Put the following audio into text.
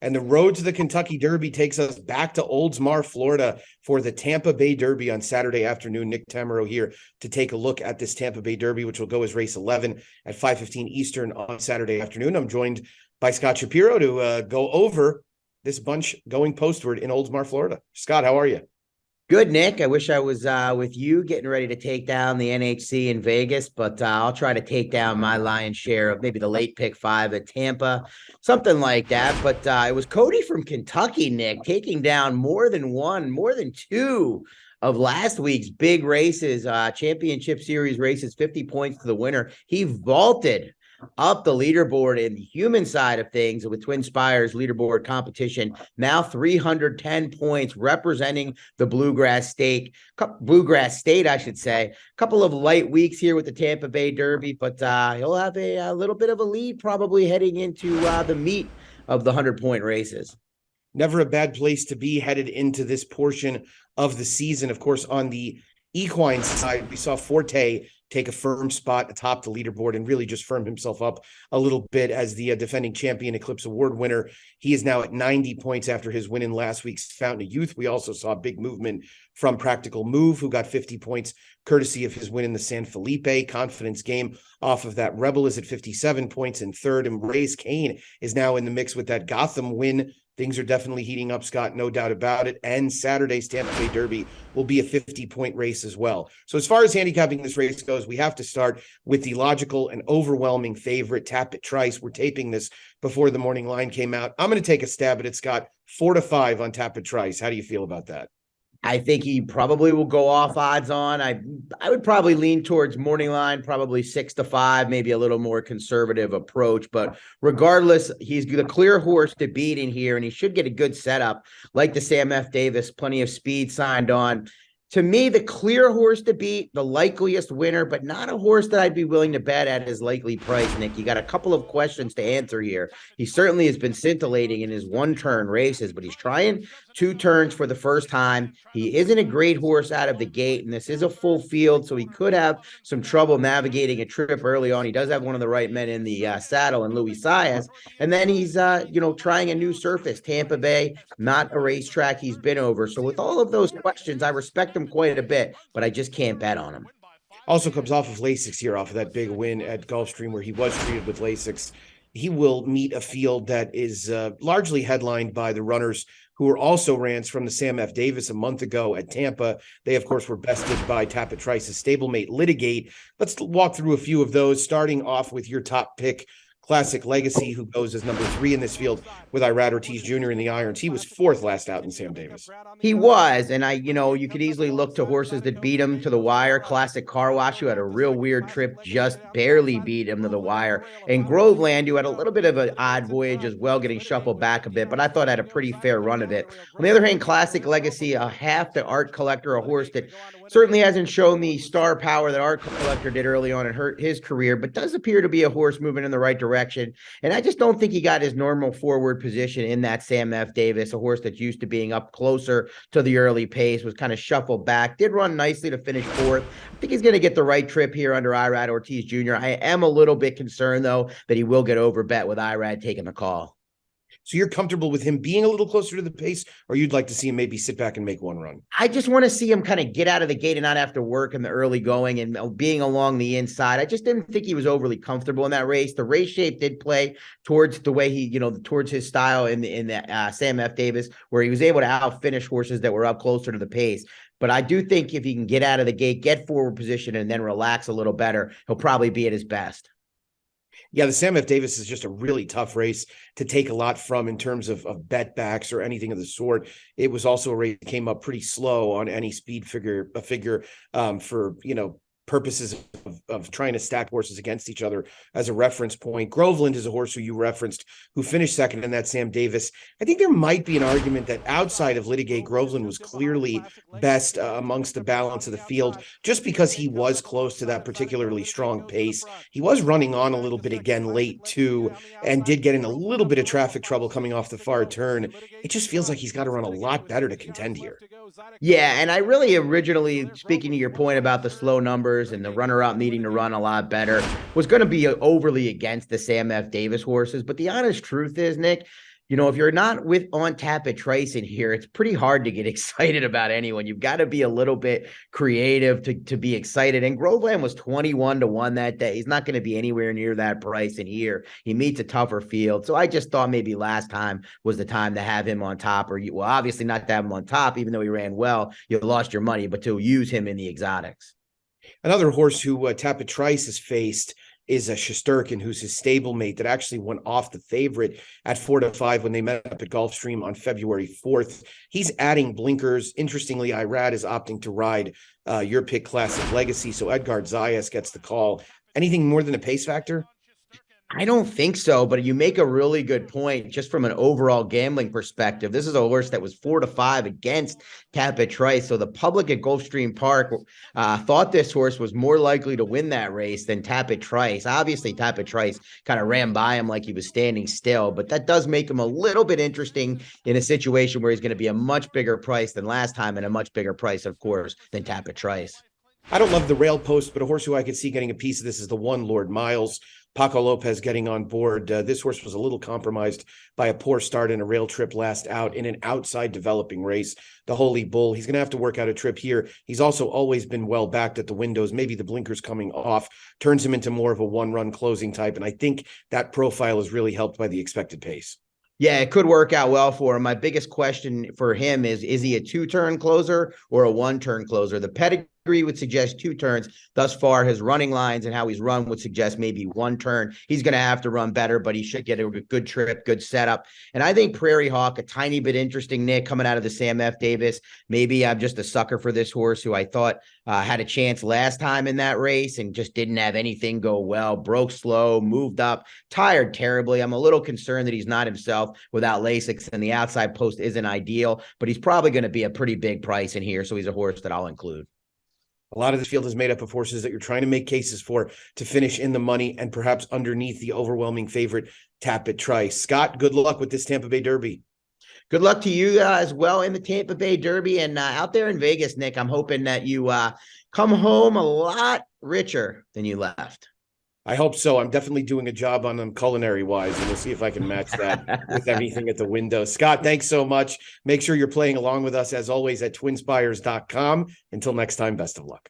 And the road to the Kentucky Derby takes us back to Oldsmar, Florida for the Tampa Bay Derby on Saturday afternoon. Nick Tammaro here to take a look at this Tampa Bay Derby, which will go as race 11 at 5:15 Eastern on Saturday afternoon. I'm joined by Scott Shapiro to go over this bunch going postward in Oldsmar, Florida. Scott, how are you? Good, Nick. I wish I was with you getting ready to take down the NHC in Vegas, but I'll try to take down my lion's share of maybe the late pick 5 at Tampa, something like that. But it was Cody from Kentucky, Nick, taking down more than one, more than two of last week's big races, championship series races, 50 points to the winner. He vaulted up the leaderboard in the human side of things with TwinSpires leaderboard competition. Now 310 points representing the Bluegrass State, I should say. A couple of light weeks here with the Tampa Bay Derby, but he'll have a little bit of a lead probably heading into the meat of the 100-point races. Never a bad place to be headed into this portion of the season. Of course, on the equine side, we saw Forte take a firm spot atop the leaderboard and really just firm himself up a little bit as the defending champion Eclipse Award winner. He is now at 90 points after his win in last week's Fountain of Youth. We also saw big movement from Practical Move, who got 50 points courtesy of his win in the San Felipe. Confidence Game off of that. Rebel is at 57 points in third, and Raise Kane is now in the mix with that Gotham win. Things are definitely heating up, Scott, no doubt about it. And Saturday's Tampa Bay Derby will be a 50-point race as well. So as far as handicapping this race goes, we have to start with the logical and overwhelming favorite, Tapit Trice. We're taping this before the morning line came out. I'm going to take a stab at it, Scott. 4-5 on Tapit Trice. How do you feel about that? I think he probably will go off odds on. I would probably lean towards morning line, probably 6-5, maybe a little more conservative approach. But regardless, he's the clear horse to beat in here, and he should get a good setup. Like the Sam F. Davis, plenty of speed signed on. To me, the clear horse to beat, the likeliest winner, but not a horse that I'd be willing to bet at his likely price, Nick. You got a couple of questions to answer here. He certainly has been scintillating in his one-turn races, but he's trying 2 turns for the first time. He isn't a great horse out of the gate, and this is a full field, so he could have some trouble navigating a trip early on. He does have one of the right men in the saddle in Luis Saez, and then he's, trying a new surface, Tampa Bay, not a racetrack he's been over. So with all of those questions, I respect him quite a bit, but I just can't bet on him. Also comes off of Lasix here, off of that big win at Gulfstream where he was treated with Lasix. He will meet a field that is largely headlined by the runners who were also rans from the Sam F. Davis a month ago at Tampa. They, of course, were bested by Tapit Trice's stablemate Litigate. Let's walk through a few of those, starting off with your top pick, Classic Legacy, who goes as number 3 in this field with Irad Ortiz Jr. in the irons. He was 4th last out in Sam Davis. He was, and you could easily look to horses that beat him to the wire. Classic Car Wash, who had a real weird trip, just barely beat him to the wire. And Groveland, who had a little bit of an odd voyage as well, getting shuffled back a bit, but I thought had a pretty fair run of it. On the other hand, Classic Legacy, a half the Art Collector, a horse that certainly hasn't shown the star power that Art Collector did early on in his career, but does appear to be a horse moving in the right direction. And I just don't think he got his normal forward position in that Sam F. Davis, a horse that's used to being up closer to the early pace, was kind of shuffled back, did run nicely to finish 4th. I think he's going to get the right trip here under Irad Ortiz Jr. I am a little bit concerned, though, that he will get overbet with Irad taking the call. So you're comfortable with him being a little closer to the pace, or you'd like to see him maybe sit back and make one run? I just want to see him kind of get out of the gate and not have to work in the early going and being along the inside. I just didn't think he was overly comfortable in that race. The race shape did play towards the way he, towards his style in the Sam F. Davis, where he was able to outfinish horses that were up closer to the pace. But I do think if he can get out of the gate, get forward position, and then relax a little better, he'll probably be at his best. Yeah, the Sam F. Davis is just a really tough race to take a lot from in terms of bet backs or anything of the sort. It was also a race that came up pretty slow on any speed figure for, purposes of trying to stack horses against each other as a reference point. Groveland is a horse who you referenced, who finished 2nd in that Sam Davis. I think there might be an argument that outside of Litigate, Groveland was clearly best amongst the balance of the field, just because he was close to that particularly strong pace. He was running on a little bit again late too, and did get in a little bit of traffic trouble coming off the far turn. It just feels like he's got to run a lot better to contend here. Yeah, and I really originally, speaking to your point about the slow numbers and the runner-up needing to run a lot better, was going to be overly against the Sam F. Davis horses. But the honest truth is, Nick, If you're not with on tap at Trice in here, it's pretty hard to get excited about anyone. You've got to be a little bit creative to be excited. And Groveland was 21-1 that day. He's not going to be anywhere near that price in here. He meets a tougher field. So I just thought maybe last time was the time to have him on top, well, obviously not to have him on top, even though he ran well, you lost your money, but to use him in the exotics. Another horse who Tapit Trice has faced is a Shesterkin, who's his stablemate that actually went off the favorite at 4-5 when they met up at Gulfstream on February 4th. He's adding blinkers. Interestingly, Irad is opting to ride your pick Classic Legacy, so Edgard Zayas gets the call. Anything more than a pace factor? I don't think so, but you make a really good point just from an overall gambling perspective. This is a horse that was 4-5 against Tapit Trice. So the public at Gulfstream Park thought this horse was more likely to win that race than Tapit Trice. Obviously, Tapit Trice kind of ran by him like he was standing still, but that does make him a little bit interesting in a situation where he's going to be a much bigger price than last time and a much bigger price, of course, than Tapit Trice. I don't love the rail post, but a horse who I could see getting a piece of this is the one Lord Miles. Paco Lopez getting on board. This horse was a little compromised by a poor start in a rail trip last out in an outside developing race, the Holy Bull. He's going to have to work out a trip here. He's also always been well backed at the windows. Maybe the blinkers coming off turns him into more of a one-run closing type, and I think that profile is really helped by the expected pace. Yeah, it could work out well for him. My biggest question for him is he a two-turn closer or a one-turn closer? The pedigree would suggest 2 turns. Thus far, his running lines and how he's run would suggest maybe 1 turn. He's going to have to run better, but he should get a good trip, good setup. And I think Prairie Hawk, a tiny bit interesting, Nick, coming out of the Sam F. Davis. Maybe I'm just a sucker for this horse who I thought had a chance last time in that race and just didn't have anything go well. Broke slow, moved up, tired terribly. I'm a little concerned that he's not himself without Lasix, and the outside post isn't ideal, but he's probably going to be a pretty big price in here, so he's a horse that I'll include. A lot of this field is made up of horses that you're trying to make cases for to finish in the money and perhaps underneath the overwhelming favorite Tapit Trice. Scott, good luck with this Tampa Bay Derby. Good luck to you as well in the Tampa Bay Derby and out there in Vegas, Nick. I'm hoping that you come home a lot richer than you left. I hope so. I'm definitely doing a job on them culinary wise, and we'll see if I can match that with everything at the window. Scott, thanks so much. Make sure you're playing along with us as always at TwinSpires.com. Until next time, best of luck.